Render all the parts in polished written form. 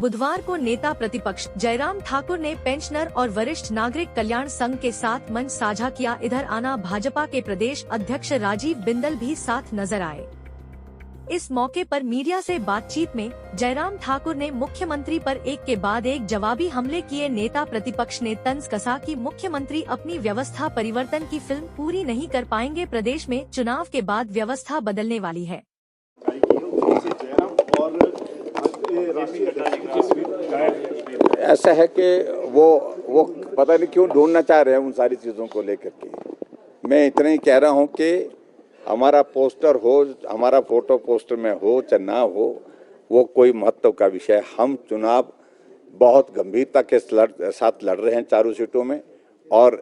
बुधवार को नेता प्रतिपक्ष जयराम ठाकुर ने पेंशनर और वरिष्ठ नागरिक कल्याण संघ के साथ मंच साझा किया। इधर आना भाजपा के प्रदेश अध्यक्ष राजीव बिंदल भी साथ नजर आए। इस मौके पर मीडिया से बातचीत में जयराम ठाकुर ने मुख्यमंत्री पर एक के बाद एक जवाबी हमले किए। नेता प्रतिपक्ष ने तंज कसा कि मुख्यमंत्री अपनी व्यवस्था परिवर्तन की फिल्म पूरी नहीं कर पाएंगे। प्रदेश में चुनाव के बाद व्यवस्था बदलने वाली है। ऐसा है कि वो पता नहीं क्यों ढूंढना चाह रहे हैं उन सारी चीज़ों को लेकर के। मैं इतना ही कह रहा हूं कि हमारा पोस्टर हो, हमारा फोटो पोस्टर में हो चाहे ना हो, वो कोई महत्व का विषय। हम चुनाव बहुत गंभीरता के साथ लड़ रहे हैं चारों सीटों में, और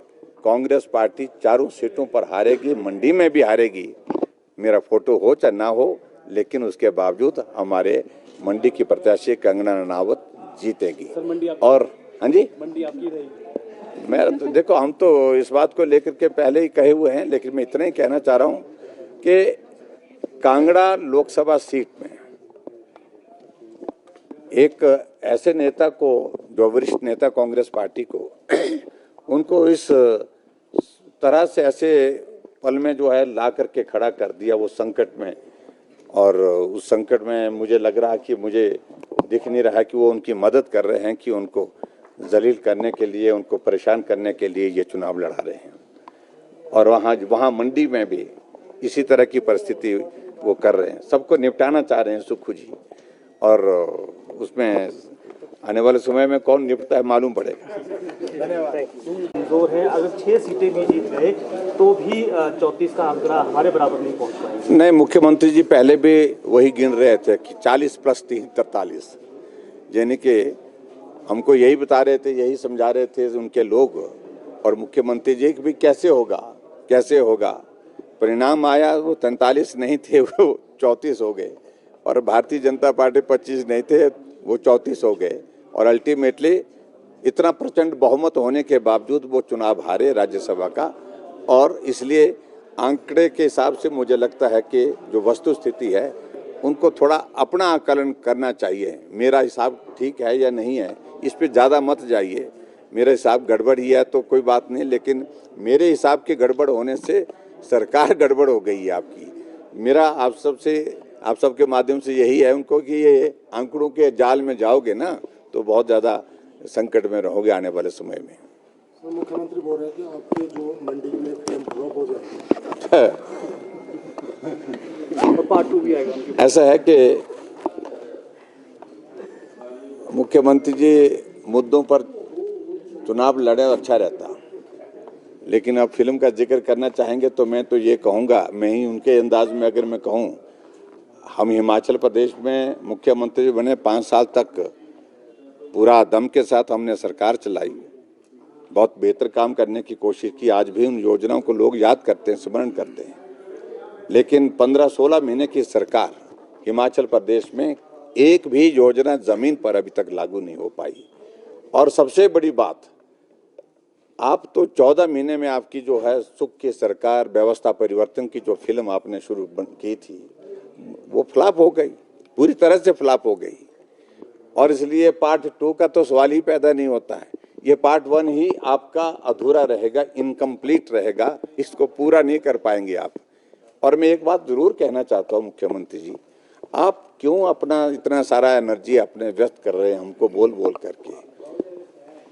कांग्रेस पार्टी चारों सीटों पर हारेगी, मंडी में भी हारेगी। मेरा फोटो हो चाहे ना हो, लेकिन उसके बावजूद हमारे मंडी की प्रत्याशी कंगना रनावत जीतेगी। और हाँ जी, मंडी आपकी रहेगी। मैं तो देखो, हम तो इस बात को लेकर के पहले ही कहे हुए हैं, लेकिन मैं इतना ही कहना चाह रहा हूं कि कांगड़ा लोकसभा सीट में एक ऐसे नेता को, जो वरिष्ठ नेता कांग्रेस पार्टी को, उनको इस तरह से ऐसे पल में जो है ला करके खड़ा कर दिया वो संकट में। और उस संकट में मुझे लग रहा कि मुझे दिख नहीं रहा कि वो उनकी मदद कर रहे हैं, कि उनको जलील करने के लिए, उनको परेशान करने के लिए ये चुनाव लड़ा रहे हैं। और वहाँ मंडी में भी इसी तरह की परिस्थिति वो कर रहे हैं, सबको निपटाना चाह रहे हैं सुखू जी। और उसमें आने वाले समय में कौन निपटता है मालूम पड़ेगा। जोर है, अगर 6 सीटें भी जीत गए तो भी 34 का आंकड़ा हमारे बराबर नहीं पहुंच पाएगा। नहीं, मुख्यमंत्री जी पहले भी वही गिन रहे थे कि 40 + 3 43, यानी कि हमको यही बता रहे थे, यही समझा रहे थे उनके लोग और मुख्यमंत्री जी कि भी कैसे होगा। परिणाम आया, वो 43 नहीं थे, वो 34 हो गए। और भारतीय जनता पार्टी 25 नहीं थे, वो 34 हो गए। और अल्टीमेटली इतना प्रचंड बहुमत होने के बावजूद वो चुनाव हारे राज्यसभा का। और इसलिए आंकड़े के हिसाब से मुझे लगता है कि जो वस्तु स्थिति है उनको थोड़ा अपना आकलन करना चाहिए। मेरा हिसाब ठीक है या नहीं है, इस पे ज़्यादा मत जाइए। मेरा हिसाब गड़बड़ ही है तो कोई बात नहीं, लेकिन मेरे हिसाब के गड़बड़ होने से सरकार गड़बड़ हो गई है आपकी। मेरा आप सबके माध्यम से यही है उनको कि ये आंकड़ों के जाल में जाओगे ना तो बहुत ज़्यादा संकट में रहोगे आने वाले समय में। तो मुख्यमंत्री बोल रहे हैं कि आपके जो मंडी में फिल्म ड्रॉप हो जाएगी। पार्ट 2 भी आएगा। ऐसा है कि मुख्यमंत्री जी मुद्दों पर चुनाव लड़े अच्छा रहता, लेकिन अब फिल्म का जिक्र करना चाहेंगे तो मैं तो ये कहूँगा, मैं ही उनके अंदाज में अगर मैं कहूँ, हम हिमाचल प्रदेश में मुख्यमंत्री बने 5 साल तक पूरा दम के साथ हमने सरकार चलाई, बहुत बेहतर काम करने की कोशिश की। आज भी उन योजनाओं को लोग याद करते हैं, स्मरण करते हैं। लेकिन 15-16 महीने की सरकार हिमाचल प्रदेश में एक भी योजना जमीन पर अभी तक लागू नहीं हो पाई। और सबसे बड़ी बात, आप तो 14 महीने में आपकी जो है सुख की सरकार, व्यवस्था परिवर्तन की जो फिल्म आपने शुरू की थी वो फ्लॉप हो गई, पूरी तरह से फ्लॉप हो गई। और इसलिए पार्ट 2 का तो सवाल ही पैदा नहीं होता है। ये पार्ट 1 ही आपका अधूरा रहेगा, इनकम्प्लीट रहेगा, इसको पूरा नहीं कर पाएंगे आप। और मैं एक बात जरूर कहना चाहता हूँ मुख्यमंत्री जी, आप क्यों अपना इतना सारा एनर्जी अपने व्यस्त कर रहे हैं हमको बोल बोल करके।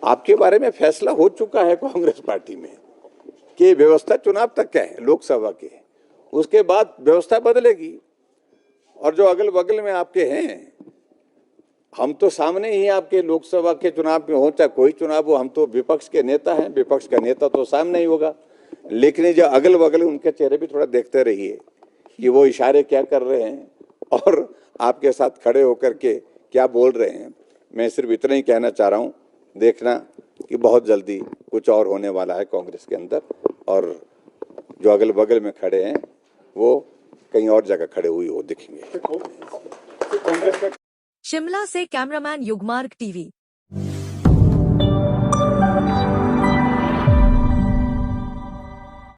आपके बारे में फैसला हो चुका है कांग्रेस पार्टी में कि व्यवस्था चुनाव तक है लोकसभा के, उसके बाद व्यवस्था बदलेगी। और जो अगल बगल में आपके हैं, हम तो सामने ही आपके लोकसभा के चुनाव में हो चाहे कोई चुनाव हो, हम तो विपक्ष के नेता हैं, विपक्ष का नेता तो सामने ही होगा। लेकिन जो अगल बगल उनके चेहरे भी थोड़ा देखते रहिए कि वो इशारे क्या कर रहे हैं और आपके साथ खड़े होकर के क्या बोल रहे हैं। मैं सिर्फ इतना ही कहना चाह रहा हूँ, देखना कि बहुत जल्दी कुछ और होने वाला है कांग्रेस के अंदर, और जो अगल बगल में खड़े हैं वो कहीं और जगह खड़े हुए हो दिखेंगे। शिमला से कैमरामैन युगमार्ग टीवी।